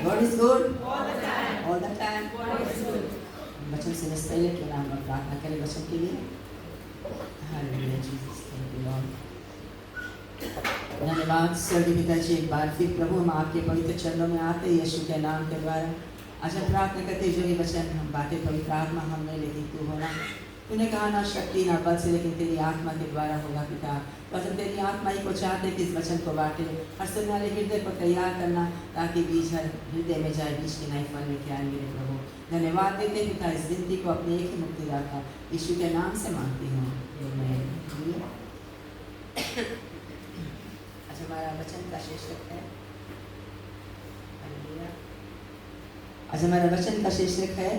God is good all the time. वचन से पहले के नाम में प्रार्थना करें वचन के लिए। Hallelujah Jesus, thank you Lord. धन्यवाद स्वर्गीय पिताजी, एक बार फिर प्रभु हम आपके पवित्र चरणों में आते यीशु के नाम के द्वारा। आज हम प्रार्थना करते जो ये वचन हम बातें पवित्र आत्मा हम में, लेकिन तू होना, तूने कहा ना शक्ति ना बल से लेकिन तेरी आत्मा के द्वारा होगा पिता। तो हम तेरी आत्मा ही को चाहते कि इस वचन को बांटे, हर सुनने वाले हृदय को तैयार करना ताकि बीज हर हृदय में जाए, बीज के नए फल लेके आए मेरे प्रभु। धन्यवाद देते पिता, इस विनती को अपने एक ही मुक्तिदाता यीशु के नाम से मांगती हूँ, आमीन। आज हमारा वचन का शीर्षक है, आज हमारा वचन का शीर्षक है,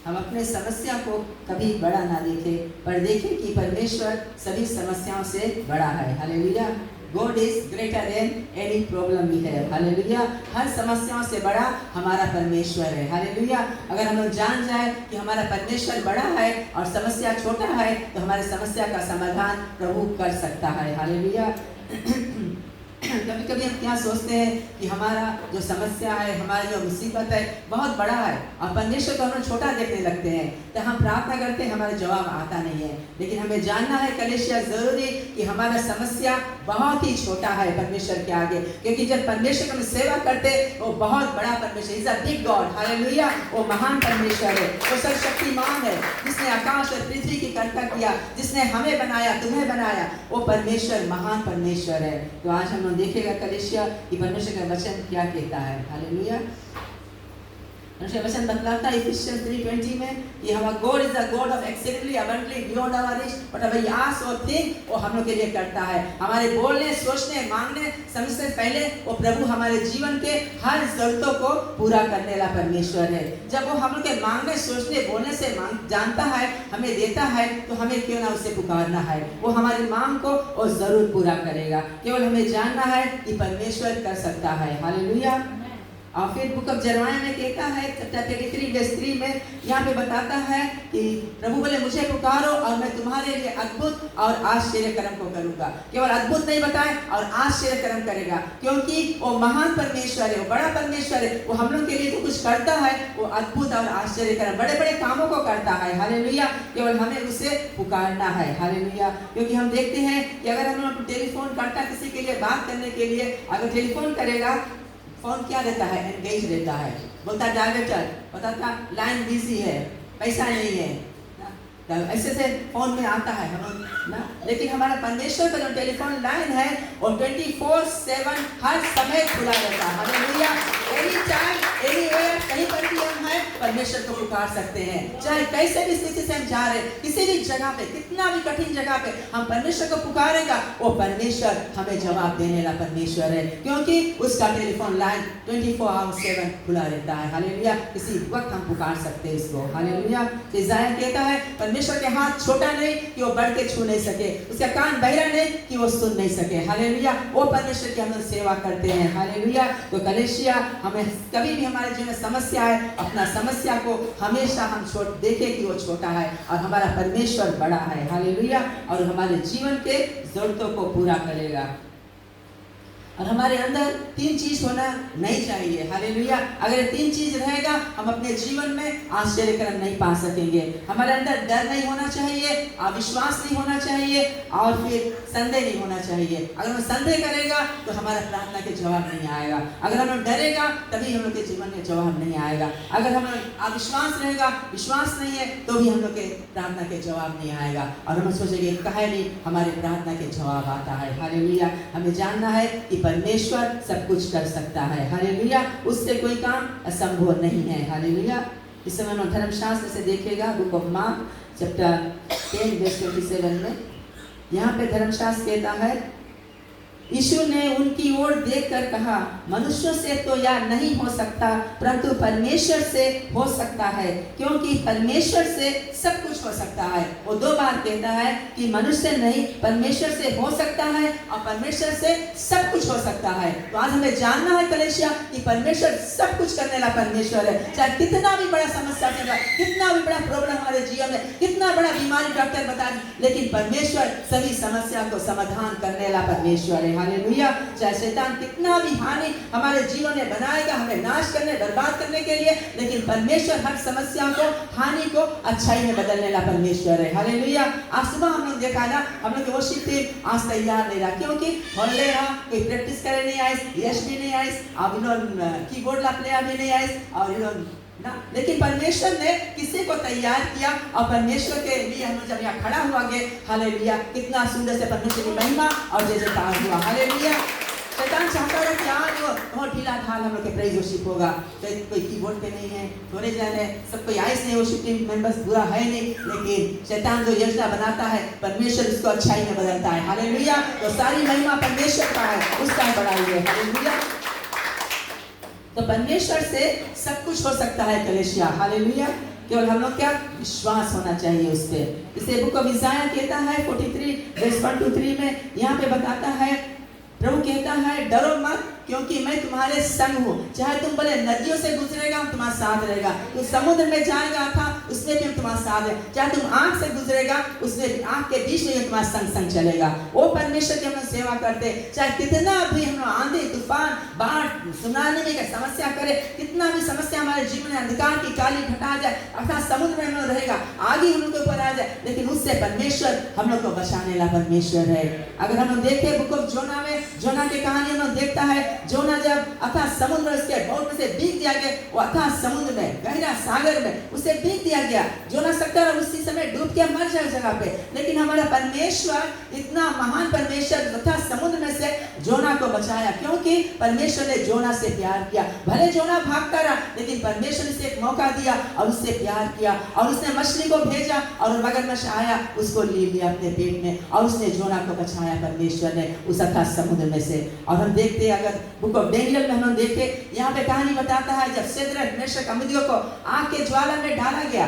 हम अपने समस्या को कभी बड़ा ना देखें, पर देखें कि परमेश्वर सभी समस्याओं से बड़ा है। Hallelujah. God is greater than any problem we have. Hallelujah. हर समस्याओं से बड़ा हमारा परमेश्वर है। हालेलुया। अगर हम लोग जान जाए कि हमारा परमेश्वर बड़ा है और समस्या छोटा है, तो हमारे समस्या का समाधान प्रभु कर सकता है। हालेलुया। कभी कभी हम क्या सोचते हैं कि हमारा जो समस्या है, हमारी जो मुसीबत है बहुत बड़ा है और परमेश्वर को हम छोटा देखने लगते हैं, तो हम प्रार्थना करते हैं, हमारा जवाब आता नहीं है। लेकिन हमें जानना है कलीसिया जरूरी कि हमारा समस्या बहुत ही छोटा है परमेश्वर के आगे, क्योंकि जब परमेश्वर की हम सेवा करते वो बहुत बड़ा परमेश्वर, is a big God. Hallelujah. वो महान परमेश्वर है, वो सर्वशक्तिमान है, जिसने आकाश और पृथ्वी की कर्ता किया, जिसने हमें बनाया, तुम्हें बनाया, वो परमेश्वर महान परमेश्वर है। तो आज हम देखेगा कलीसिया कि परमेश्वर का वचन क्या कहता है। हालेलुया। परमेश्वर वचन बतलाता है इफिशियंस 3:20 में कि हमारा God is the God of accidentally abundantly beyond our reach, whatever we ask और थिंक वो हम लोग के लिए करता है। हमारे बोलने, सोचने, मांगने, समझने से पहले वो प्रभु हमारे जीवन के हर जरूरतों को पूरा करने वाला परमेश्वर है। जब वो हम लोग के मांगने, सोचने, बोलने से जानता है, हमें देता है, तो हमें क्यों ना उसे पुकारना है। वो हमारी मांग को वो जरूर पूरा करेगा। केवल हमें जानना है कि परमेश्वर कर सकता है। हालेलुया। और फिर बुक ऑफ जरमाया में कहता है चैप्टर 33:3 में यहाँ पे बताता है कि प्रभु बोले मुझे पुकारो और मैं तुम्हारे लिए अद्भुत और आश्चर्य कर्म को करूंगा। केवल अद्भुत नहीं बताए और आश्चर्य कर्म करेगा, क्योंकि वो महान परमेश्वर है, वो बड़ा परमेश्वर है। वो हम लोग के लिए जो कुछ करता है वो अद्भुत और आश्चर्य कर्म, बड़े बड़े कामों को करता है। हालेलुया। केवल हमें उसे पुकारना है। हालेलुया। क्योंकि हम देखते हैं कि अगर हम लोग टेलीफोन करता किसी के लिए बात करने के लिए, अगर टेलीफोन करेगा, फोन क्या रहता है, एंगेज रहता है, बोलता डायरेक्टर बताता लाइन बिजी है, पैसा नहीं है, ऐसे से फोन में आता है हम ना। लेकिन हमारा परमेश्वर का जो टेलीफोन लाइन है वो 24/7 हर समय खुला रहता है। हालेलुया। एनी टाइम एनीवेयर, कहीं पर भी हम हैं परमेश्वर को पुकार सकते हैं। चाहे कैसे भी स्थिति से हम जा रहे, किसी भी जगह पे, कितना भी कठिन जगह पे हम परमेश्वर को पुकारेगा, वो परमेश्वर हमें जवाब देने वाला परमेश्वर है, क्योंकि उसका टेलीफोन लाइन 24/7 खुला रहता है। हालेलुया। किसी वक्त हम पुकार सकते हैं इसको। हालेलुया। इज़ाया कहता है परमेश्वर के हाथ छोटा नहीं कि वो बढ़ के छू नहीं सके, उसका कान बहरा नहीं कि वो सुन नहीं सके। हालेलुया। वो परमेश्वर की हम सेवा करते हैं। हालेलुया। तो कलीसिया हमें कभी भी हमारे जीवन में समस्या है, अपना समस्या को हमेशा हम देखें कि वो छोटा है और हमारा परमेश्वर बड़ा है। हालेलुया। और हमारे जीवन के जरूरतों को पूरा करेगा। और हमारे अंदर 3 चीज होना नहीं चाहिए। हालेलुया। अगर 3 चीज रहेगा हम अपने जीवन में आश्चर्य कर्म नहीं पा सकेंगे। हमारे अंदर डर नहीं होना चाहिए, अविश्वास नहीं होना चाहिए और फिर संदेह नहीं होना चाहिए। अगर हम संदेह करेगा तो हमारा प्रार्थना के जवाब नहीं आएगा। अगर हम डरेगा तभी हम लोग के जीवन में जवाब नहीं आएगा। अगर हम अविश्वास रहेगा, विश्वास नहीं है, तो भी हम लोग के प्रार्थना के जवाब नहीं आएगा। और हम सोचेंगे कहे नहीं हमारे प्रार्थना के जवाब आता है। हालेलुया। हमें जानना है कि परमेश्वर सब कुछ कर सकता है। हालेलुया। उससे कोई काम असंभव नहीं है। हालेलुया। इस समय हम धर्मशास्त्र से देखेगा बुक ऑफ मार्क चैप्टर 10:27 में यहाँ पे धर्मशास्त्र कहता है, यीशु ने उनकी ओर देखकर कहा, मनुष्यों से तो यह नहीं हो सकता, परंतु परमेश्वर से हो सकता है, क्योंकि परमेश्वर से सब कुछ हो सकता है। वो 2 बार कहता है कि मनुष्य नहीं, परमेश्वर से हो सकता है और परमेश्वर से सब कुछ हो सकता है। तो आज हमें जानना है कलीसिया कि परमेश्वर सब कुछ करने वाला परमेश्वर है। चाहे कितना भी बड़ा समस्या चल रहा है, कितना भी बड़ा प्रॉब्लम हमारे जीवन में, कितना बड़ा बीमारी डॉक्टर बता दे, लेकिन परमेश्वर सभी समस्या को समाधान करने वाला परमेश्वर है। हालेलुया। चाहे शैतान कितना भी हानि हमारे जीवन में बनाएगा, हमें नाश करने, बर्बाद करने के लिए, लेकिन परमेश्वर हर समस्या को, हानि को अच्छाई में बदलने वाला परमेश्वर है। हालेलुया। आज सुबह हम लोग देखा ना, हम लोग वो टीम आज तैयार नहीं रहा, क्योंकि हॉलीडे रहा, कोई प्रैक्टिस करे नहीं आए, यश भी नहीं आए, अब इन लोग कीबोर्ड ला प्लेयर भी नहीं आए, और इन लोग ना, लेकिन परमेश्वर ने किसी को तैयार किया, और परमेश्वर के लिए हम जब यहाँ खड़ा हुआ गए, हालेलुया, कितना सुंदर से परमेश्वर की महिमा और जय जयकार हुआ। हालेलुया। शैतान चाहता है कि आज वो बहुत ढीला ढाल हम लोग के प्रेज वर्शिप होगा, तो कोई कीबोर्ड पे नहीं है, थोड़े जन है, सब कोई आइस नहीं, वर्शिप टीम मेंबर्स बुरा है नहीं, लेकिन शैतान जो योजना बनाता है परमेश्वर उसको अच्छाई में बदलता है। हालेलुया। तो सारी महिमा परमेश्वर का है, उसका बढ़ाई है। हालेलुया। तो परमेश्वर से सब कुछ हो सकता है कलेशिया। हालेलुया। केवल हम लोग क्या विश्वास होना चाहिए उस पे। इसे बुक ऑफ इसाया कहता है 43 वर्स 1 to 3 में, यहाँ पे बताता है, प्रभु कहता है डरो मत, क्योंकि मैं तुम्हारे संग हूँ। चाहे तुम बोले नदियों से गुजरेगा, हम तुम्हारे साथ रहेगा। तो समुद्र में जाएगा था, उसमें भी हम तुम्हारे साथ है। चाहे तुम आग से गुजरेगा, उसमें आग के बीच में तुम्हारे संग संग चलेगा। वो परमेश्वर की हम सेवा करते, चाहे कितना भी हम आंधी तूफान बाढ़ सुनाने में समस्या करे, कितना भी समस्या हमारे जीवन में अंधकार की काली घटा जाए, अर्थात समुद्र में हम रहेगा, आगे हम लोग के ऊपर आ जाए, लेकिन उससे परमेश्वर हम लोग को बचाने वाला परमेश्वर है। अगर हम लोग देखें बुक ऑफ जोना में, जोना की कहानी हम लोग देखता है, जोना जब अथाह समुद्र उसके बहुत में से बीत दिया गया, वो अथाह समुद्र में, गहरा सागर में उसे बीत दिया गया। जोना सकता है उसी समय डूब के मर जाए जगह पे, लेकिन हमारा परमेश्वर इतना महान परमेश्वर अथाह समुद्र में से जोना को बचाया, क्योंकि परमेश्वर ने जोना से प्यार किया। भले जोना भागता रहा, लेकिन परमेश्वर ने एक मौका दिया और उससे प्यार किया, और उसने मछली को भेजा और मगरमच्छ आया, उसको ले लिया अपने पेट में, और उसने जोना को बचाया परमेश्वर ने उस अथाह समुद्र में से। और हम देखते हैं, अगर बुक ऑफ डेनियल में हम देखे, यहाँ पे कहानी बताता है जब शेद्रक मेशक अबेदनगो को आग के ज्वाला में डाला गया,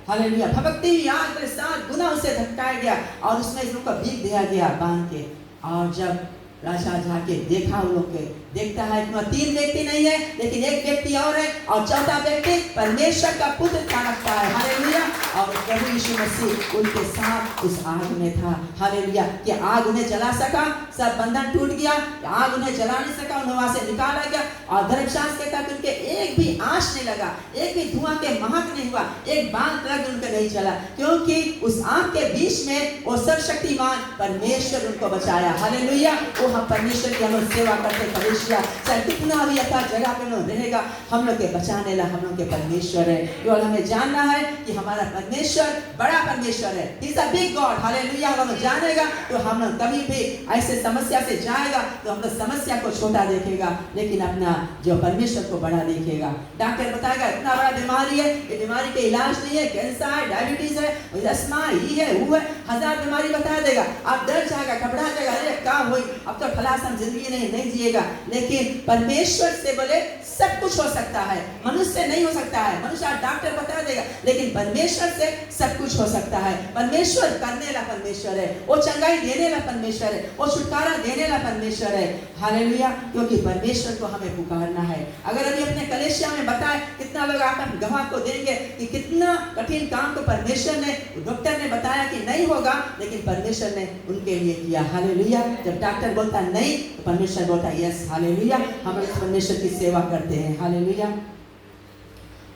हालेलुया, भभकती हुई आग में 7 गुना उसे धटकाया गया, और उसमें इसको भीग दिया गया बांध के। और जब राजा जाके देखा उन लोग के, देखता है कि 3 व्यक्ति नहीं है, लेकिन एक व्यक्ति और है, और चौथा व्यक्ति परमेश्वर का पुत्र क्या लगता है। हालेलुया। और प्रभु यीशु मसीह उनके साथ उस आग में था। हालेलुया। कि आग उन्हें जला सका, सब बंधन टूट गया, आग उन्हें जला नहीं सका, उन्हें वहां से निकाला गया। और धर्मशास्त्र कहता है कि उनके एक भी आंच नहीं लगा, एक भी धुआं के महक नहीं हुआ, एक बांध तक उनका नहीं चला, क्योंकि उस आग के बीच में वो सर्वशक्तिमान परमेश्वर उनको बचाया। हालेलुया। वो हम परमेश्वर की हम सेवा करते परमेश्वर, चाहे कितना भी अच्छा जगह पे लोग रहेगा, हम लोग के बचाने ला हम लोग के परमेश्वर है। केवल हमें जानना है कि हमारा परमेश्वर बड़ा परमेश्वर है, he is a big God. Hallelujah. हम जानेगा तो हम लोग कभी भी ऐसे समस्या से जाएगा तो हम लोग समस्या को छोटा देखेगा, लेकिन अपना जो परमेश्वर को बड़ा देखेगा। डॉक्टर बताएगा इतना बड़ा बीमारी है, ये बीमारी के इलाज नहीं है, कैंसर है, डायबिटीज है, अस्थमा ये है वो है, 1000 बीमारी बता देगा। आप डर जाएगा, घबरा जाएगा, अरे क्या हुई, अब तो फलासन जिंदगी नहीं जिएगा। लेकिन परमेश्वर से बोले सब कुछ हो सकता है, मनुष्य से नहीं हो सकता है। मनुष्य डॉक्टर बता देगा, लेकिन परमेश्वर से सब कुछ हो सकता है। परमेश्वर करने वाला परमेश्वर है, वो चंगाई देने वाला परमेश्वर है, वो छुटकारा देने वाला परमेश्वर है। हालेलुया। क्योंकि परमेश्वर को हमें पुकारना है। अगर अभी अपने कलेशिया में बताए, कितना लोग आप गवाह को देंगे कि कितना कठिन काम को परमेश्वर ने, डॉक्टर ने बताया कि नहीं होगा, लेकिन परमेश्वर ने उनके लिए किया। हालेलुया। जब डॉक्टर बोलता नहीं तो परमेश्वर बोलता यस। हालेलुया। हम लोग परमेश्वर की सेवा करते हैं। हालेलुया।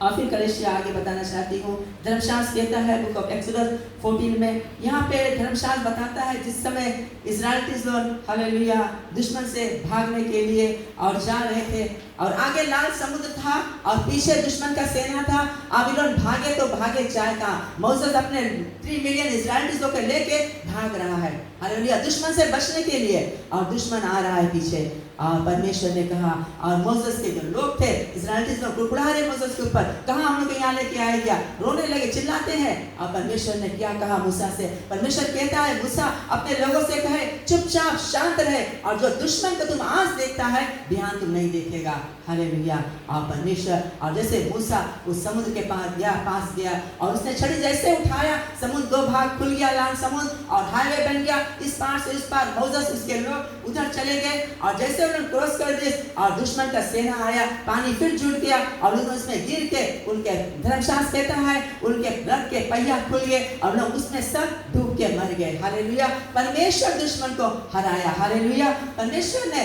और फिर कलेशिया आगे बताना चाहती हूँ, धर्मशास्त्र कहता है बुक ऑफ एक्सोडस 14 में, यहाँ पे धर्मशास्त्र बताता है जिस समय इजराइलिट लोग हालेलुया दुश्मन से भागने के लिए और जा रहे थे, और आगे लाल समुद्र था और पीछे दुश्मन का सेना था, अब लोग भागे तो भागे जाए कहाँ। मोसेस अपने 3 मिलियन इजराइलिट लोग को लेके भाग रहा है, हालेलुया, दुश्मन से बचने के लिए, और दुश्मन आ रहा है पीछे। और परमेश्वर ने कहा, और मोसेस के जो लोग थे इजराइलिट लोग कुड़कुड़ा रहे मोसेस के ऊपर, कहाँ हम लोग यहाँ लेके आएगा, रोने लगे, चिल्लाते हैं। और परमेश्वर ने क्या कहा मूसा से, परमेश्वर कहता है मूसा अपने लोगों से कहे चुपचाप शांत रहे, और जो दुश्मन को तुम आज देखता है ध्यान तुम नहीं देखेगा। हालेलुया। और परमेश्वर, और जैसे मूसा उस समुद्र के पास गया और उसने छड़ी जैसे उठाया, समुद्र दो भाग खुल गया, लाल समुद्र, और हाईवे बन गया, इस पार से इस पार। मोसेस उसके लोग उधर चले गए और जैसे उन्होंने क्रॉस कर दिया और दुश्मन का सेना आया, पानी फिर जुड़ गया और उन्होंने उसमें गिर के, उनके धर्मशास्त्र कहता है उनके रथ के पहिया खुल गए और लोग उसमें सब डूब के मर गए। हालेलुया। परमेश्वर दुश्मन को हराया। हालेलुया। परमेश्वर ने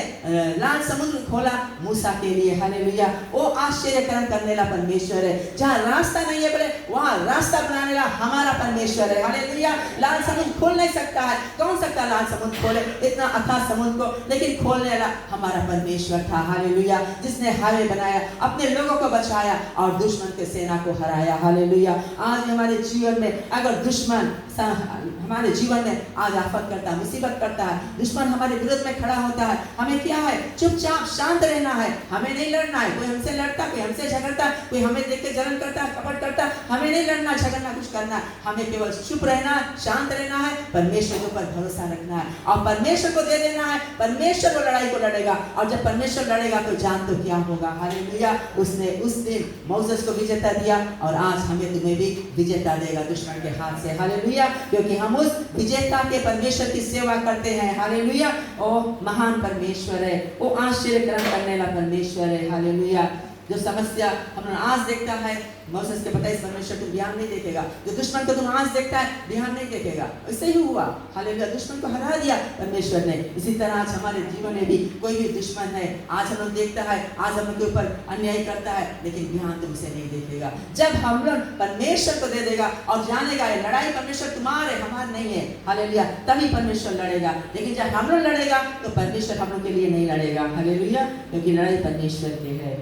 लाल समुद्र खोला मूसा के लिए। हालेलुया। वो आश्चर्य कर्म करने वाला परमेश्वर है। जहाँ रास्ता नहीं है बोले वहाँ रास्ता बनाने वाला हमारा परमेश्वर है। हालेलुया। लाल समुद्र खोल नहीं सकता है, कौन सकता लाल समुद्र खोले इतना अथाह समुद्र को, लेकिन खोलने वाला हमारा परमेश्वर था। हालेलुया। जिसने हाईवे बनाया, अपने लोगों को बचाया और दुश्मन के सेना को हराया। हालेलुया। आज हमारे जीवन में अगर दुश्मन हमारे जीवन में आज आफत करता है, मुसीबत करता है, दुश्मन हमारे विरुद्ध में खड़ा होता है, हमें क्या है चुपचाप शांत रहना है। हमें नहीं लड़ना है। कोई हमसे लड़ता, कोई हमसे झगड़ता, कोई हमें देख के जलन करता है, कपट करता, हमें नहीं लड़ना झगड़ना कुछ करना। हमें केवल चुप रहना, शांत रहना है, परमेश्वर के ऊपर भरोसा रखना है और परमेश्वर को दे देना है। परमेश्वर वो लड़ाई को लड़ेगा और जब परमेश्वर लड़ेगा तो जान तो क्या होगा। हालेलुया। उसने उस दिन मोसेस को विजेता दिया और आज हमें तुम्हें भी विजेता देगा दुश्मन के हाथ से। हालेलुया। क्योंकि हम उस विजेता के परमेश्वर की सेवा करते हैं। हालेलुया। ओ महान परमेश्वर है, वो आश्चर्य कर्म करने वाला परमेश्वर है। हालेलुया। जो समस्या हम आज देखता है, मोसेस के पता है इस परमेश्वर तुम ध्यान नहीं देखेगा। जो दुश्मन को तुम आज देखता है ध्यान नहीं देखेगा। इससे ही हुआ। हालेलुया। दुश्मन को हरा दिया परमेश्वर ने। इसी तरह आज हमारे जीवन में भी कोई भी दुश्मन है, आज हम लोग देखता है, आज हम लोग के ऊपर अन्याय करता है, लेकिन ध्यान तुमसे नहीं देखेगा। जब हम लोग परमेश्वर को दे देगा और जानेगा ये लड़ाई परमेश्वर तुम्हारे हमारे नहीं है, हालेलुया, तभी परमेश्वर लड़ेगा। लेकिन जब हम लोग लड़ेगा तो परमेश्वर हम लोग के लिए नहीं लड़ेगा। हालेलुया। क्योंकि लड़ाई परमेश्वर की है।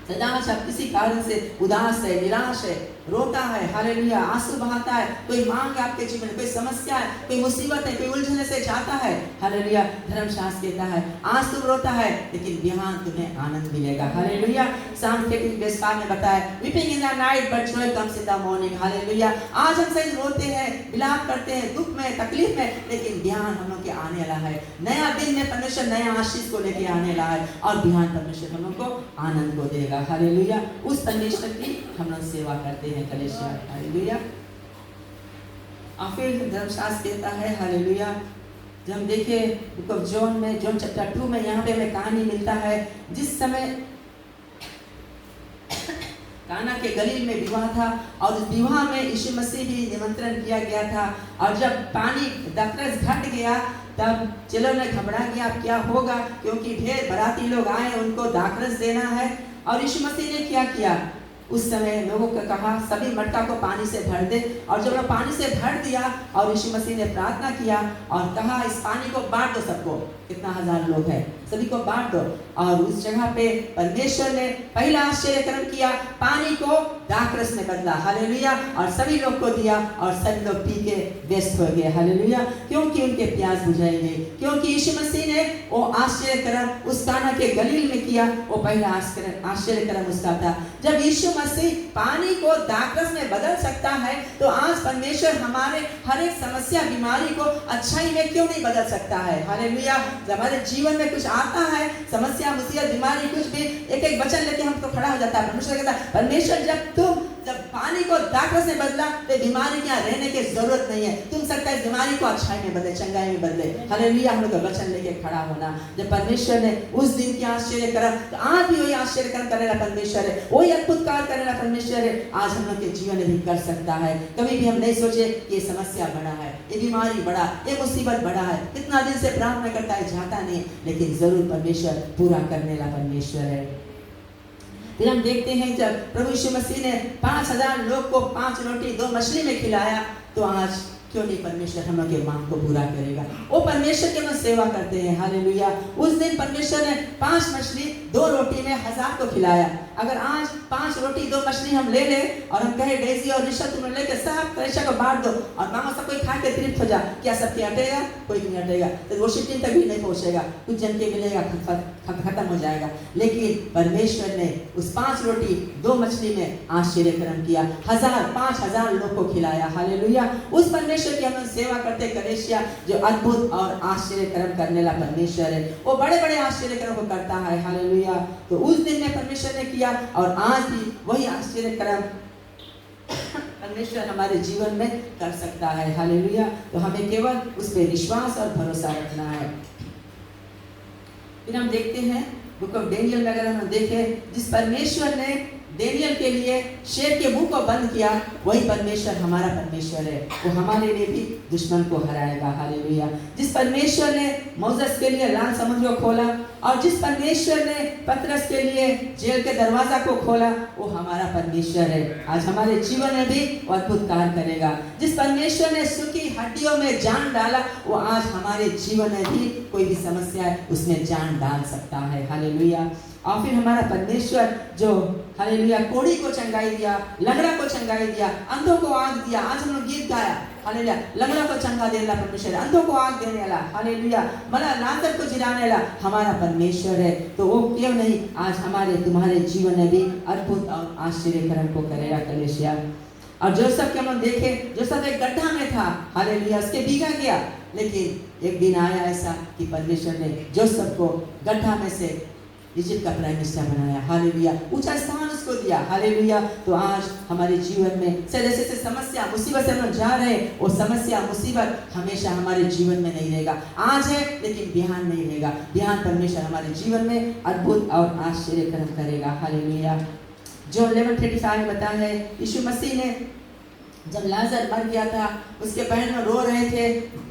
सदा किसी कारण से उदास है, निराश है, रोता है, हालेलुया, आंसू बहाता है, कोई मांग है आपके जीवन में, कोई समस्या है, कोई मुसीबत है, कोई उलझने से जाता है, हालेलुया, धर्मशास्त्र कहता है आज तुम रोता है लेकिन बिहान तुम्हें आनंद मिलेगा। हालेलुया। साम के में बताया weeping in the night but Joy comes in the morning. Hallelujah. आज हम सही रोते हैं, विलाप करते हैं, दुख में, तकलीफ में, लेकिन बिहान हम लोग के आने वाला है। नया दिन में परमेश्वर नया आशीष को लेके आने वाला है और बिहान परमेश्वर हम लोग को आनंद को देगा। हालेलुया। उस परमेश्वर की हम लोग सेवा करते हैं। कलेशिया। हालेलुया। और फिर धर्मशास्त्र कहता है, हालेलुया, जब हम देखे बुक ऑफ जॉन में, जॉन चैप्टर 2 में, यहाँ पे हमें कहानी मिलता है जिस समय काना के गलील में विवाह था और उस विवाह में यीशु मसीह भी निमंत्रण किया गया था। और जब पानी दाखरस घट गया तब चलो ने घबरा गया क्या होगा, क्योंकि ढेर बाराती लोग आए, उनको दाखरस देना है। और यीशु मसीह ने क्या किया, उस समय लोगों को कहा सभी मटका को पानी से भर दे। और जब लोग पानी से भर दिया और यीशु मसीह ने प्रार्थना किया और कहा इस पानी को बांट दो सबको, कितना 1000 लोग हैं, सभी को बांट दो। और उस जगह पे परमेश्वर ने पहला आश्चर्य कर्म किया, पानी को दाखरस में बदला। हालेलुया। और सभी लोग को दिया और सभी लोग पी के व्यस्त हो गए। हालेलुया। क्योंकि उनके प्यास बुझाई गई, क्योंकि यीशु मसीह ने वो आश्चर्य कर्म उस काना के गलील में किया। वो पहला आश्चर्य कर्म उसका था। जब यीशु मसीह पानी को दाखरस में बदल सकता है तो आज परमेश्वर हमारे हर एक समस्या, बीमारी को अच्छाई में क्यों नहीं बदल सकता है। हालेलुया। जब हमारे जीवन में कुछ आता है, समस्या, मुसीबत, बीमारी, कुछ भी, एक एक वचन लेके हमको खड़ा हो जाता है। परमेश्वर कहता है, परमेश्वर जब पानी को दाखरस में बदला तो बीमारी के यहाँ रहने की जरूरत नहीं है। तुम सकता है इस बीमारी को अच्छाई में बदले, चंगाई में बदले। हालेलुया। हम लोग का वचन लेके खड़ा होना। जब परमेश्वर ने उस दिन की आश्चर्य करा तो आज भी वही आश्चर्य कर्म करने वाला परमेश्वर है, वही अद्भुत कार्य करने वाला परमेश्वर है। आज हम लोग के जीवन में भी कर सकता है। कभी भी हम नहीं सोचे ये समस्या बड़ा है, ये बीमारी बड़ा, ये मुसीबत बड़ा है, कितना दिन से प्रार्थना करता है, जाता नहीं, लेकिन जरूर परमेश्वर पूरा करने वाला परमेश्वर है। फिर हम देखते हैं जब प्रभु यीशु मसीह ने 5000 लोग को 5 रोटी 2 मछली में खिलाया, तो आज क्यों नहीं परमेश्वर हम लोग के मांग को पूरा करेगा। वो परमेश्वर के हम सेवा करते हैं। हालेलुया। उस दिन परमेश्वर ने 5 मछली 2 रोटी में 1000 को खिलाया। अगर आज 5 रोटी 2 मछली हम ले ले और हम कहे डेजी और ऋषभ तुम लेके सब कलेशा को बांट दो और मामा सब कोई खा के तृप्त हो जा, क्या सबके हटेगा? कोई नहीं हटेगा। तो वो 16 तक भी नहीं पहुंचेगा, कुछ जन के मिलेगा खत्म हो जाएगा। लेकिन परमेश्वर ने उस 5 रोटी 2 मछली में आश्चर्य कर्म किया, 5,000 लोग को खिलाया। हालेलुया। उस परमेश्वर की हम सेवा करते कलेसिया, जो अद्भुत और आश्चर्य कर्म करने वाला परमेश्वर है। वो बड़े बड़े आश्चर्य कर्म को करता है। हालेलुया। तो उस दिन में परमेश्वर ने किया और आज भी वही आश्चर्य कर्म परमेश्वर हमारे जीवन में कर सकता है। हालेलुया। तो हमें केवल उस पर विश्वास और भरोसा रखना है। फिर हम देखते हैं बुक ऑफ डेनियल में, अगर हम देखें, जिस परमेश्वर ने डेनियल के लिए शेर के मुंह को बंद किया, वही परमेश्वर हमारा परमेश्वर है। वो हमारे लिए भी दुश्मन को हराएगा। हालेलुया। जिस परमेश्वर ने मोसेस के लिए लाल समुद्र को खोला और जिस परमेश्वर ने पतरस के लिए जेल के दरवाजा को खोला, वो हमारा परमेश्वर है। आज हमारे जीवन में भी वो अद्भुत कार्य करेगा। जिस परमेश्वर ने सूखी हड्डियों में जान डाला, वो आज हमारे जीवन में भी कोई भी समस्या है उसमें जान डाल सकता है। हालेलुया। और फिर हमारा परमेश्वर जो हालेलुया कोढ़ी को चंगाई दिया, लंगड़ा को चंगाई दिया, अंधों को आँख दिया। आज हम लोग गीत गाया, हालेलुया, लंगड़ा को चंगा देने वाला परमेश्वर, अंधों को आँख देने वाला, हालेलुया, मरा लाजर को जिलाने वाला हमारा परमेश्वर है। तो वो क्यों नहीं आज हमारे तुम्हारे जीवन में भी अद्भुत और आश्चर्य कर्म को करेगा कलेसिया। और जोसेफ के हम देखे, जोसेफ एक गड्ढा में था, हालेलुया, उसके भीगा गया, लेकिन एक दिन आया ऐसा कि परमेश्वर ने जोसेफ को गड्ढा में से इजिप्ट का प्राइम मिनिस्टर बनाया। हालेलुया। ऊंचा स्थान उसको दिया। हालेलुया। तो आज हमारे जीवन में जैसे समस्या मुसीबत से हम जा रहे हैं, वो समस्या मुसीबत हमेशा हमारे जीवन में नहीं रहेगा। आज है लेकिन बिहान नहीं रहेगा। बिहान परमेश्वर हमारे जीवन में अद्भुत और आश्चर्य कर्म करेगा। हालेलुया। जो 11:35 में बताया है, यीशु मसीह ने जब लाजर मर गया था, उसके बहन में रो रहे थे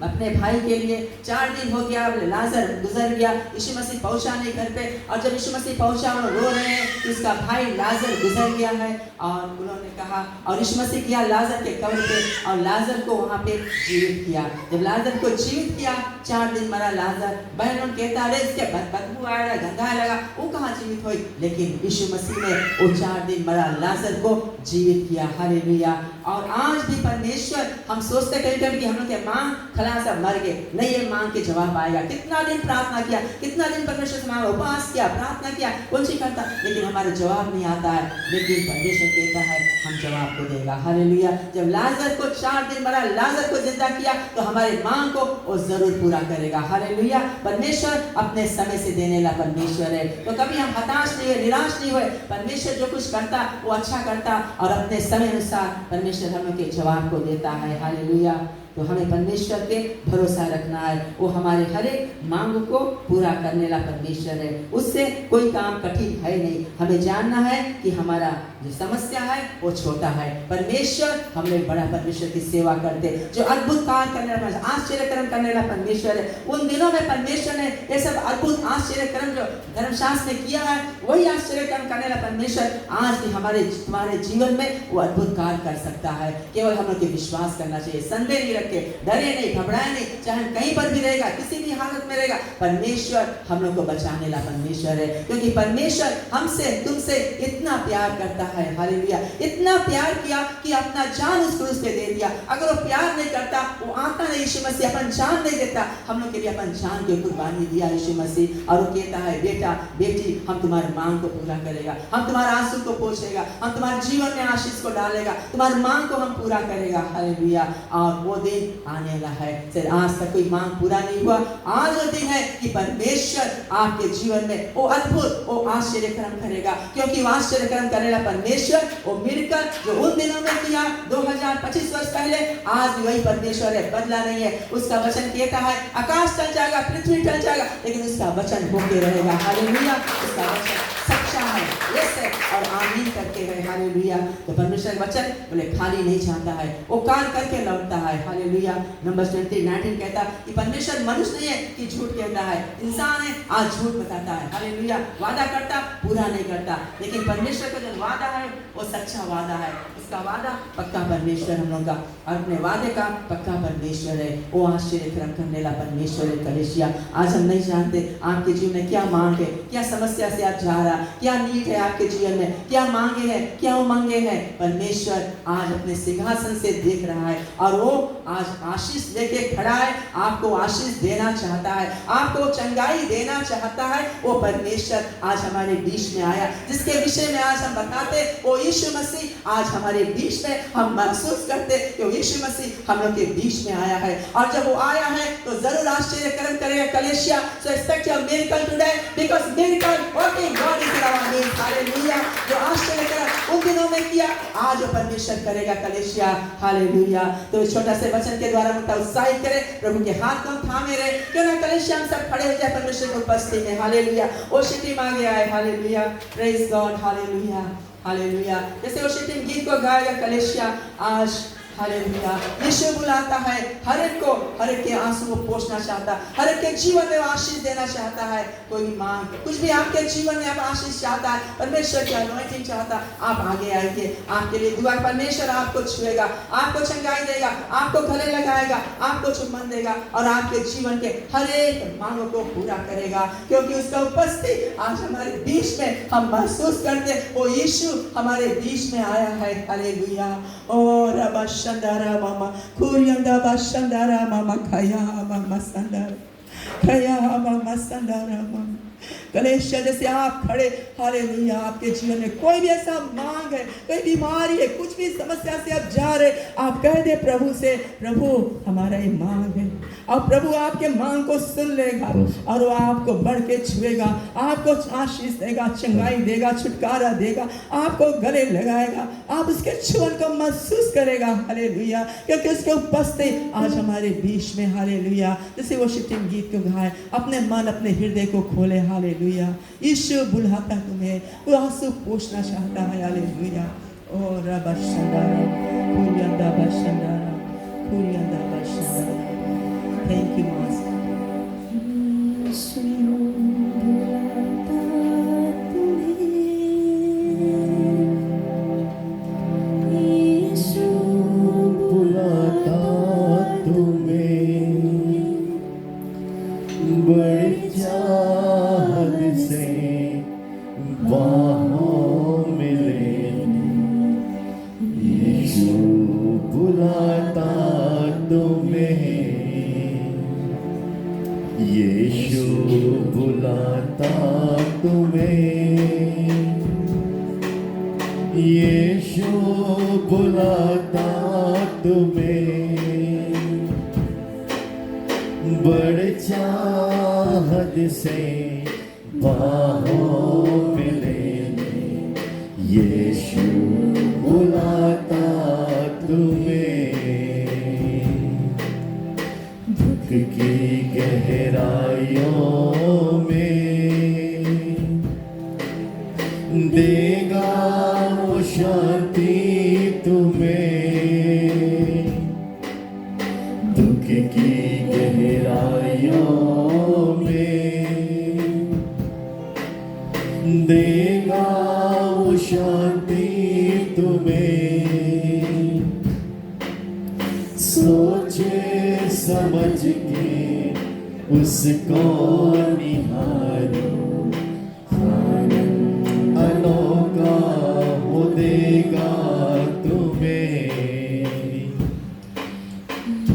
अपने भाई के लिए। 4 दिन हो गया, लाजर गुजर गया, यीशु मसीह पहुंचा नहीं घर पे। और जब यीशु मसीह पहुंचा, वो रो रहे हैं कि उसका भाई लाजर गुजर गया है। और उन्होंने कहा, और यीशु मसीह किया लाजर के कब्र पे, और लाजर को वहाँ पे जीवित किया। जब लाजर को जीवित किया, 4 दिन मरा लाजर, बहन कहता अरे इसके बदबू आ रहा, गंदा लगा, वो कहाँ जीवित हुई। लेकिन यीशु मसीह ने वो 4 दिन मरा लाजर को जीवित किया। हालेलुया। और आज भी परमेश्वर, हम सोचते कभी कि हम लोग के मांग खलासा मर गए, नहीं, ये मांग के जवाब आएगा। कितना दिन प्रार्थना किया, कितना दिन परमेश्वर से मांगा, उपवास किया, प्रार्थना किया, कुछ ही करता, लेकिन हमारे जवाब नहीं आता है। लेकिन परमेश्वर कहता है हम जवाब को देगा। हालेलुया। जब लाजर को 4 दिन मरा लाजर को जिंदा किया, तो हमारे मांग को वो जरूर पूरा करेगा। हालेलुया। परमेश्वर अपने समय से देने वाला परमेश्वर है। तो कभी हम हताश नहीं हुए, निराश नहीं हुए। परमेश्वर जो कुछ करता वो अच्छा करता, और अपने समय अनुसार परमेश्वर हम लोग के जवाब को देता है। हालेलुया। तो हमें परमेश्वर पे भरोसा रखना है, वो हमारे हर एक मांग को पूरा करने वाला परमेश्वर है। उससे कोई काम कठिन है नहीं। हमें जानना है कि हमारा जो समस्या है वो छोटा है, परमेश्वर हम लोग बड़ा परमेश्वर की सेवा करते, जो अद्भुत कार्य करने वाला, आश्चर्य कर्म करने वाला परमेश्वर है। उन दिनों में परमेश्वर ने ये सब अद्भुत आश्चर्य कर्म जो धर्मशास्त्र ने किया है, वही आश्चर्य कर्म करने वाला परमेश्वर आज भी हमारे तुम्हारे जीवन में वो अद्भुत कार्य कर सकता है। केवल हम लोग के विश्वास करना चाहिए, संदेह नहीं रखे, डरे नहीं, घबराए नहीं। चाहे कहीं पर भी रहेगा, किसी भी हालत में रहेगा, परमेश्वर हम लोग को बचाने वाला परमेश्वर है। क्योंकि परमेश्वर हमसे तुमसे इतना प्यार करता है। हालेलुया। इतना प्यार किया कि अपना जान उस क्रूस पे दे दिया। अगर वो प्यार नहीं करता, वो आता नहीं, यीशु मसीह अपन जान नहीं देता, हम लोग के लिए अपन जान की कुर्बानी दिया यीशु मसीह। और वो कहता है बेटा बेटी, हम तुम्हारे मांग को पूरा करेगा, हम तुम्हारे आंसू को पोंछेगा, हम तुम्हारे जीवन में आशीष को डालेगा, तुम्हारे मांग को हम पूरा करेगा। हालेलुया। और वो दिन आने वाला है। आज तक कोई मांग पूरा नहीं हुआ, आज वो दिन है कि परमेश्वर आपके जीवन में वो अद्भुत वो आश्चर्य कर्म करेगा। क्योंकि वो आश्चर्य कर्म करने वाला परमेश्वर, वो मिलकर जो उन दिनों में किया 2025 वर्ष पहले, आज भी वही परमेश्वर है, बदला नहीं है। उसका वचन कहता है आकाश टल जाएगा, पृथ्वी टल जाएगा, लेकिन उसका वचन होके रहेगा। हालेलुया। उसका वचन सच्चा है, यस है, और आमीन करके रहे। हालेलुया। तो परमेश्वर का वचन बोले खाली नहीं जाता है, वो कार्य करके लौटता है। हालेलुया। नंबर 19 कहता है कि परमेश्वर मनुष्य नहीं है कि झूठ कहता है, इंसान है आज झूठ बताता है। हालेलुया। वादा करता, पूरा नहीं करता, लेकिन परमेश्वर का जो वादा है वो सच्चा वादा है। उसका वादा पक्का परमेश्वर हम लोग का, और अपने वादे का पक्का परमेश्वर है। वो आश्चर्य कर्म करने वाला परमेश्वर है कलीसिया। आज हम नहीं जानते आपके जीवन में क्या मांग है, क्या समस्या से आप जा रहा, क्या नीड है आपके आपके जीवन में क्या मांगे हैं, क्या उमंगे हैं, परमेश्वर आज अपने सिंहासन से देख रहा है और वो आज आशीष लेके खड़ा है, आपको आशीष देना चाहता है, आपको चंगाई देना चाहता है। वो परमेश्वर आज हमारे बीच में आया, जिसके विषय में आज हम बताते वो यीशु मसीह आज हमारे बीच में, हम महसूस करते कि वो यीशु मसीह हम लोग के बीच में आया है। और जब वो आया है तो जरूर आश्चर्य कर्म करेगा कलेशिया। So expect your miracle today because miracle working God is in our midst. Hallelujah. जो आश्चर्य कर्म उन दिनों में किया आज वो परमेश्वर करेगा कलेशिया। हालेलुया। तो इस छोटा से वचन के द्वारा मुझे उत्साहित करे, प्रभु के हाथ को थामे रहे, क्यों ना कलेशिया हम सब खड़े हो जाए परमेश्वर की उपस्थिति में। हालेलुया। वो टीम आ गया है। Hallelujah. Praise God. Hallelujah. Hallelujah. जैसे वो टीम गीत को गाएगा कलेशिया आज। हालेलुया। यीशु बुलाता है हर एक को, हर एक के आंसू को पोंछना चाहता है, हर एक के जीवन में आशीष देना चाहता है। कोई मांग कुछ भी आपके जीवन में आप आशीष चाहता है, परमेश्वर की अनॉइंटिंग चाहता, आप आगे आइए, आपके लिए दुआ। परमेश्वर आपको छुएगा, आपको चंगाई देगा, आपको गले लगाएगा, आपको चुम्बन देगा और आपके जीवन के हर एक मांगों को पूरा करेगा, क्योंकि उसका उपस्थिति आज हमारे बीच में हम महसूस करते। वो यीशु हमारे बीच में आया है। हालेलुया। और अब Shandara mama, Kurianda bashandara mama, Kaya mama sandara, Kaya mama sandara mama. कलेशिया जैसे आप खड़े, हालेलुया, आपके जीवन में कोई भी ऐसा मांग है, कोई बीमारी है, कुछ भी समस्या से आप जा रहे, आप कह दे प्रभु से, प्रभु हमारा ये मांग है, और प्रभु आपके मांग को सुन लेगा और वो आपको बढ़ के छुएगा, आपको आशीष देगा, चंगाई देगा, छुटकारा देगा, आपको गले लगाएगा, आप उसके छुअन को महसूस करेगा। हालेलुया। क्योंकि उसके उपस्थिति आज हमारे बीच में। हालेलुया। जैसे वो शिफ्टिंग गीत को गाए, अपने मन अपने हृदय को खोले। हालेलुया। यीशु बुलाता तुम्हें, वो आंसू पोंछना चाहता है। हालेलुया। ओ रबा शंदारा, कुरियंदा बशंदारा, कुरियंदा बशंदारा। Thank you master. यीशु बुलाता तुम्हें, यीशु बुलाता तुम्हें, बड़ी चाहत से बाहों में लेने, यीशु बुलाता तुम्हें, यीशु बुलाता तुम्हें, यीशु बुलाता तुम्हें, बड़े चाहत से बाहों में लेने, यीशु बुलाता तुम्हें, दुख की गहराइयों में देगा वो शांति तुम्हें, दुख की गहराइयों में देगा वो शांति तुम्हें, सोचे समझ के उसको निहारो, अनोखा वो देगा तुम्हें,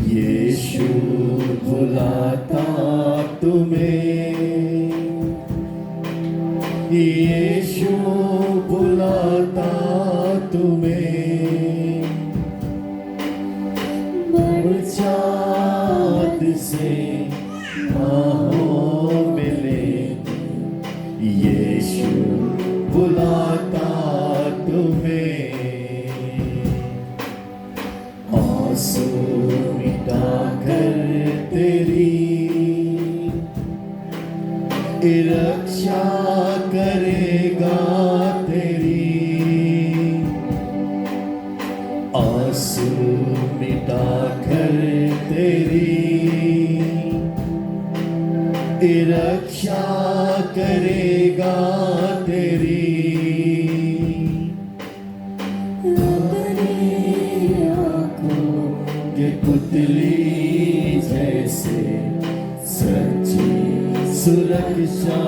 यीशु बुलाता तुम्हें, यीशु बुलाता तुम्हें, बड़ी चाहत से बाहों में लेने, यीशु बुलाता तुम्हें, आंसू मिटा कर तेरी रक्षा करेगा तेरी, आंसू मिटा कर तेरी रक्षा करेगा तेरी, आंखों के पुतली जैसे सच्ची सुरक्षा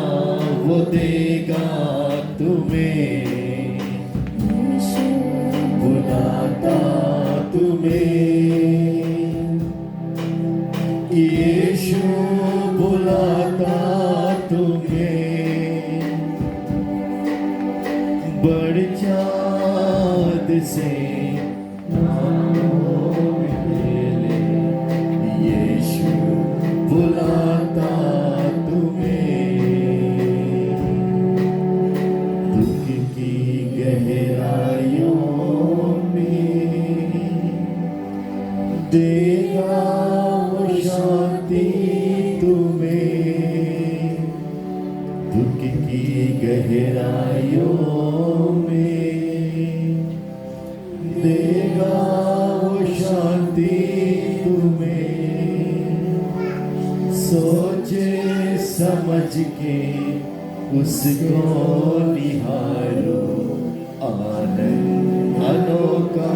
वो देगा तुम्हें, बुलाता तुम्हें, यीशु बुलाता तुम्हें, बढ़ चाँद से यीशु बुलाता तुम्हें, दुख की गहराइयों में देगा वो शांति तुम्हें, दुख की गहराइयों में देगा वो शांति तुम्हें, सोचे समझ के उसको निहारो, आनंद अनोखा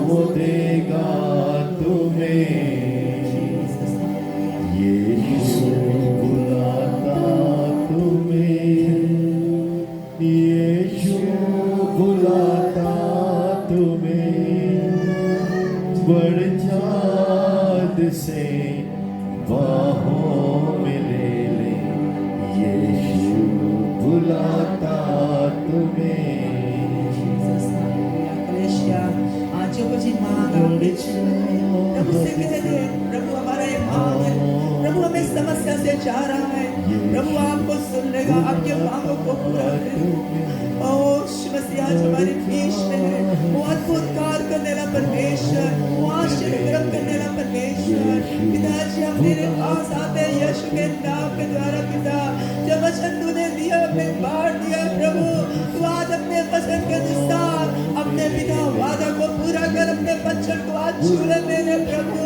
वो देगा तुम्हें, यीशु बुलाता तुम्हें, यीशु बुलाता तुम्हें, बढ़ चाँद से बाहों में ले ले, यीशु बुलाता तुम्हें, आज कुछ मांगा प्रभु से कह दे, प्रभु हमारा ये मांग है, प्रभु हमें समस्या से जा रहा है, प्रभु आपको सुन लेगा, आपके मांगों को पूरा करेगा। ओ मसीह आज हमारे बीच में है, वो अद्भुत कार्य करने वाला परमेश्वर, वो आश्चर्य कर्म करने वाला परमेश्वर। पिताजी हम तेरे पास आते हैं यीशु के नाम के द्वारा पिता, जो वचन तूने दिया अपने बांट दिया प्रभु, तू आज अपने वचन के अनुसार अपने पिता वादा को पूरा कर, अपने बच्चन को आज छू ले मेरे प्रभु,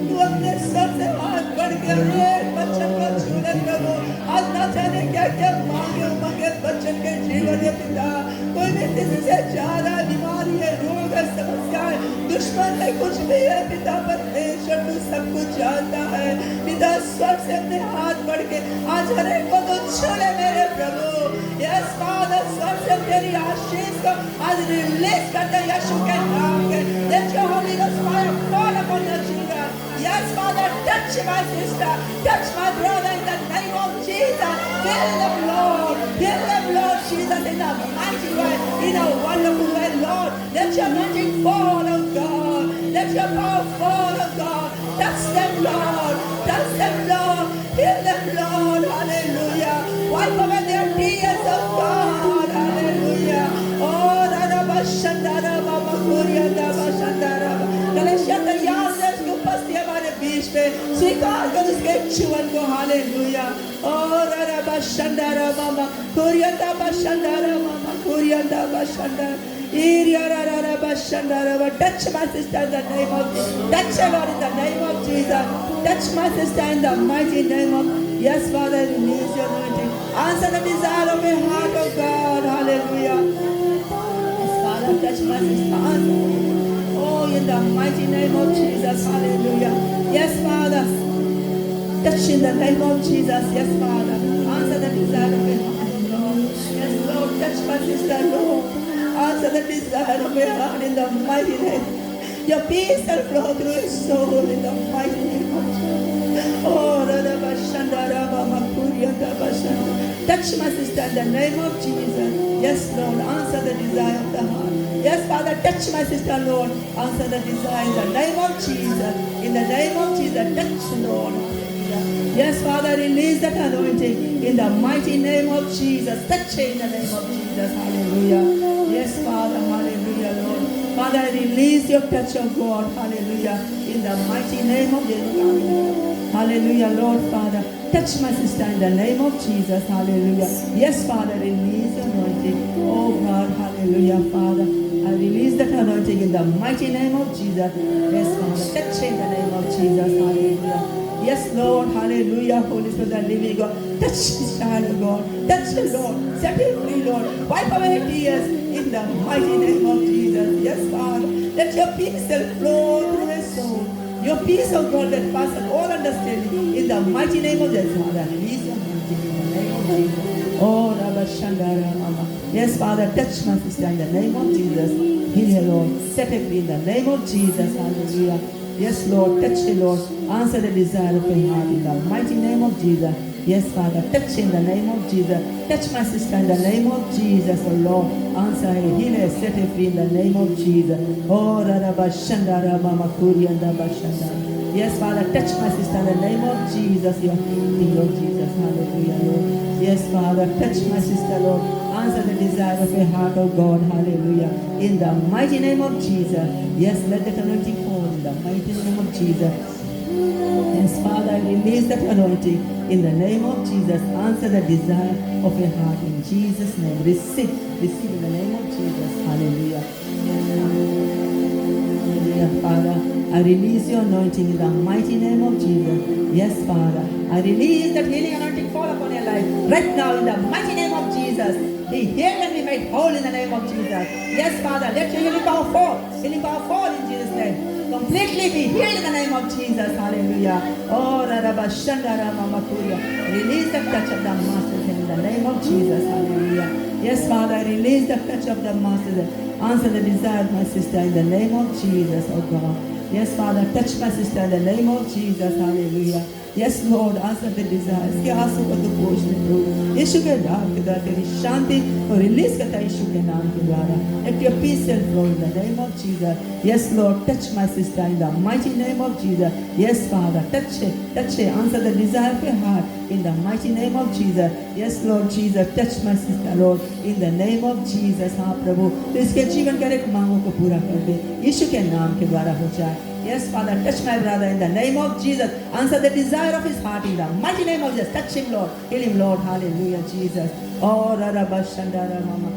तू अपने सर से हाथ बढ़ के एक बच्चन को छू ले प्रभु। आज ना जाने क्या क्या मांगे उमंगे बच्चन के जीवन है पिता, कोई भी किसी से ज्यादा बीमारी है, रोग है, समस्या है, दुश्मन है, कुछ भी है पिता, परमेश्वर तू सब कुछ जानता है पिता। स्वर्ग से अपने हाथ बढ़ के आज हर एक को तो छू ले मेरे प्रभु। यस फादर, स्वर्ग से तेरी आशीष को आज रिलीज कर दे यीशु के नाम के। Let your Holy Ghost fire fall upon your children. Yes, Father, touch my sister, touch my brother in the name of Jesus. Fill them, Lord. Fill them, Lord Jesus, in a mighty way, in a wonderful way, Lord. Let your anointing fall, oh God. Let your power fall, oh God. Touch them, Lord. Touch them, Lord. Fill them, Lord. Hallelujah. Wipe away their tears, oh God. Hallelujah. Oh, Radabashandara, Baba Kuria, Dabashandara. गलेशिया तैयार है उसकी उपस्थिति हमारे बीच में, स्वीकार कर उसके जीवन को। हालेलुया। और रबशंडरा मामा कुरियंदा बशंडरा मामा कुरियंदा बशंडरा urea रबशंडरा। Touch my sister in the name of Jesus. Touch her Lord in the name of Jesus. Touch my sister in the mighty name of yes Father, release your anointing. Answer the desire of your heart, oh God. Hallelujah. Yes Father, touch my sister. Oh, in the mighty name of Jesus, hallelujah. Yes, Father. Touch in the name of Jesus, yes, Father. Answer the desire of your heart, Lord. Yes, Lord, touch my sister, Lord. Answer the desire of your heart in the mighty name. Your peace shall flow through his soul in the mighty name of Jesus. Oh, touch my sister in the name of Jesus. Yes, Lord, answer the desire of the heart. Yes, Father, touch my sister, Lord. Answer the desire in the name of Jesus. In the name of Jesus, touch, Lord. Yes, Father, release that anointing in the mighty name of Jesus. Touch in the name of Jesus. Hallelujah. Yes, Father, hallelujah, Lord. Father, release your touch of God. Hallelujah. In the mighty name of Jesus. Hallelujah, Lord, Father. Touch my sister in the name of Jesus. Hallelujah. Yes, Father, release your anointing. Oh, God, hallelujah, Father. I release that anointing in the mighty name of Jesus. Yes, Father. Touch in the name of Jesus. Hallelujah. Yes, Lord. Hallelujah. Holy Spirit, the living God. Touch this child, God. Touch the Lord. Set him free, Lord. Wipe away tears in the mighty name of Jesus. Yes, Father. Let your peace flow through his soul. Your peace, of God, that passes all understanding. In the mighty name of Jesus, Father. Release your anointing in the name of Jesus. Oh, Rabba Shandara, Mama. Yes, Father, touch my sister in the name of Jesus. Heal her, Lord. Set her free in the name of Jesus. Hallelujah. Yes, Lord, touch her, Lord. Answer the desire of her heart in the mighty name of Jesus. Yes, Father, touch in the name of Jesus. Touch my sister in the name of Jesus, oh Lord. Answer her, heal her, set her free in the name of Jesus. Oh, Radabashandara Mama Kuri and Dabashanda. Yes, Father, touch my sister in the name of Jesus, your Lord Jesus. Hallelujah, Lord. Yes, Father, touch my sister, Lord. Answer the desire of her heart, oh God. Hallelujah. In the mighty name of Jesus. Yes, let that anointing fall in the mighty name of Jesus. Yes, Father, release that anointing in the name of Jesus. Answer the desire of your heart in Jesus' name. Receive in the name of Jesus. Hallelujah. Hallelujah, Father. I release your anointing in the mighty name of Jesus. Yes, Father. I release that healing anointing fall upon your life right now in the mighty name of Jesus. Be healed and be made whole in the name of Jesus. Yes, Father. Let your healing power fall. Healing power fall in Jesus' name. Completely be healed in the name of Jesus. Hallelujah. Oh, Radabashandara Mamakuya. Release the touch of the Master in the name of Jesus. Hallelujah. Yes, Father, release the touch of the Master. Answer the desire of my sister in the name of Jesus, oh God. Yes, Father, touch my sister in the name of Jesus. Hallelujah. Yes, Lord, answer the desires. इसके आंसू को तो पोंछ ले प्रभु। यीशु के नाम के द्वारा तेरी शांति और रिलीज करता यीशु के नाम के द्वारा. Let your peace and flow in the name of Jesus. Yes, Lord, touch my sister in the mighty name of Jesus. Yes, Father, touch it. Answer the desire of your heart in the mighty name of Jesus. Yes, Lord Jesus, touch my sister, Lord, in the name of Jesus. हाँ प्रभु, तो इसके जीवन के एक मांगों को पूरा कर दे. यीशु के नाम के द्वारा हो जाए. Yes, Father, touch my brother in the name of Jesus. Answer the desire of his heart in the mighty name of Jesus. Touch him, Lord. Heal him, Lord. Hallelujah, Jesus. Oh, Radabashandara Mama.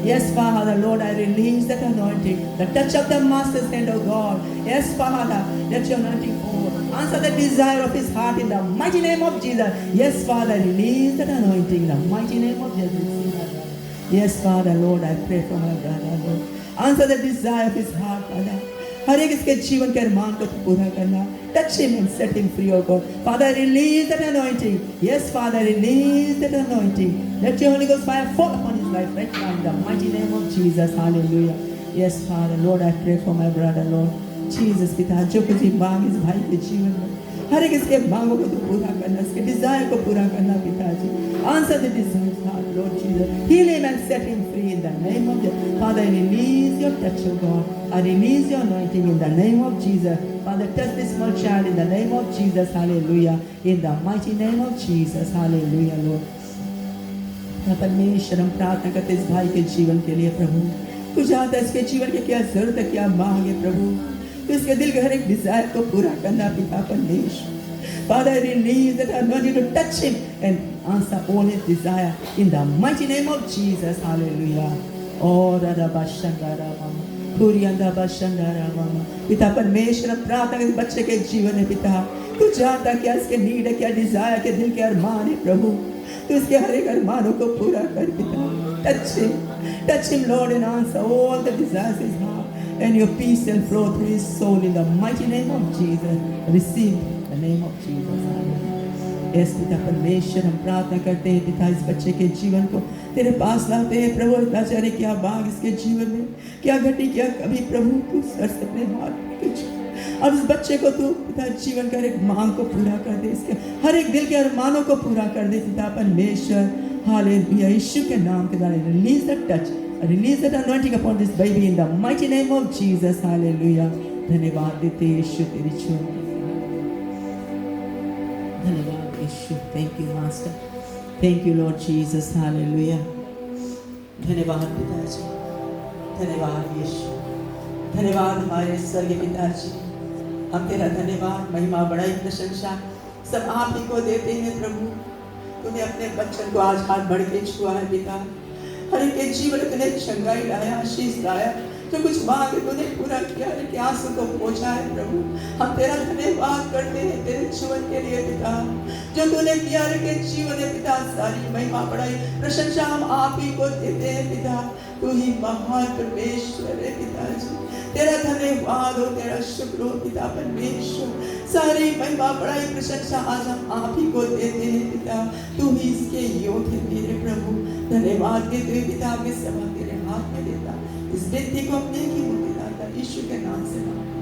Yes, Father, Lord, I release that anointing, the touch of the Master's hand, oh God. Yes, Father, let your anointing fall. Answer the desire of his heart in the mighty name of Jesus. Yes, Father, release that anointing in the mighty name of Jesus. Yes, Father, Lord, I pray for my brother, Lord. Answer the desire of his heart, Father. हर एक इसके जीवन के अरमान को पूरा करना. Touch him and set him free, oh God. Father, release that anointing. Yes, Father, release that anointing. Let your Holy Ghost fire fall upon his life right now in the mighty name of Jesus. Hallelujah. Yes, Father, Lord, I pray for my brother, Lord. Jesus, पिता, जो कुछ भी मांग इस भाई के जीवन में, हर एक इसके मांगों को तो पूरा करना, इसके डिजायर को पूरा करना, पिताजी. Answer the desires, Lord Jesus. Heal him and set him free in the name of Jesus. Father, release your touch, oh God. I release your anointing in the name of Jesus. Father, touch this small child in the name of Jesus. Hallelujah. In the mighty name of Jesus. Hallelujah, Lord. परमेश्वर, हम प्रार्थना करते इस भाई के जीवन के लिए प्रभु. तू जानता है इसके जीवन के क्या जरूरत है, क्या मांग है प्रभु. तो इसके दिल के हर एक डिजायर को पूरा करना पिता परमेश्वर. Father, release that anointing to touch him and answer all his desire in the mighty name of Jesus. Hallelujah. Oh, Radabashandara Mama. Kuriyandabashandara Mama. पिता परमेश्वर, प्रार्थना के बच्चे के जीवन है पिता. तू जानता क्या इसके नीड है, क्या डिजायर, क्या दिल के अरमान है प्रभु. तू इसके हर एक अरमानों को पूरा कर पिता. Touch him, Lord, and answer all the desires his heart. And your peace and flow through his soul in the mighty name of Jesus. Receive the name of Jesus. Yes, पिता परमेश्वर, हम प्रार्थना करते हैं पिता इस बच्चे के जीवन को तेरे पास लाते हैं प्रभु. बेचारे क्या बाग इसके जीवन में, क्या घटी, क्या कभी प्रभु तू सर से अपने हाथ कुछ और उस बच्चे को तू पिता जीवन का एक मांग को पूरा कर दे, इसके हर एक दिल के अरमानों को पूरा कर दे पिता परमेश्वर. हालेलुया. यीशु के नाम के द्वारा release the touch, release that anointing upon this baby in the mighty name of Jesus. Hallelujah. धन्यवाद देते यीशु तेरी चुन. धन्यवाद यीशु. Thank you, Master. Thank you, Lord Jesus. Hallelujah. धन्यवाद पिताजी. धन्यवाद यीशु. धन्यवाद हमारे स्वर्गीय पिताजी. हम तेरा धन्यवाद, महिमा, बड़ाई, प्रशंसा सब आप ही को देते हैं प्रभु. तूने अपने बच्चन को आज हाथ बढ़ के छुआ है पिता. हर एक के जीवन में चंगाई लाया, आशीष लाया. जो कुछ मांग तूने पूरा किया है, कि आंसू को पोंछा है प्रभु। हम तेरा धन्यवाद करते हैं तेरे जीवन के लिए पिता, जो तूने किया है के जीवन है पिता। सारी महिमा बड़ाई प्रशंसा हम आप ही को देते हैं पिता। तू ही महान परमेश्वर है पिताजी, तेरा धन्यवाद हो, तेरा शुक्र हो पिता परमेश्वर। सारी महिमा बड़ाई प्रशंसा आज हम आप ही को देते हैं पिता। तू ही इसके योग्य है मेरे प्रभु। धन्यवाद देते हुए पिता के सभा तेरे हाथ में देता, इस विनती को अपने की मुक्तिदाता यीशु के नाम से मांगता।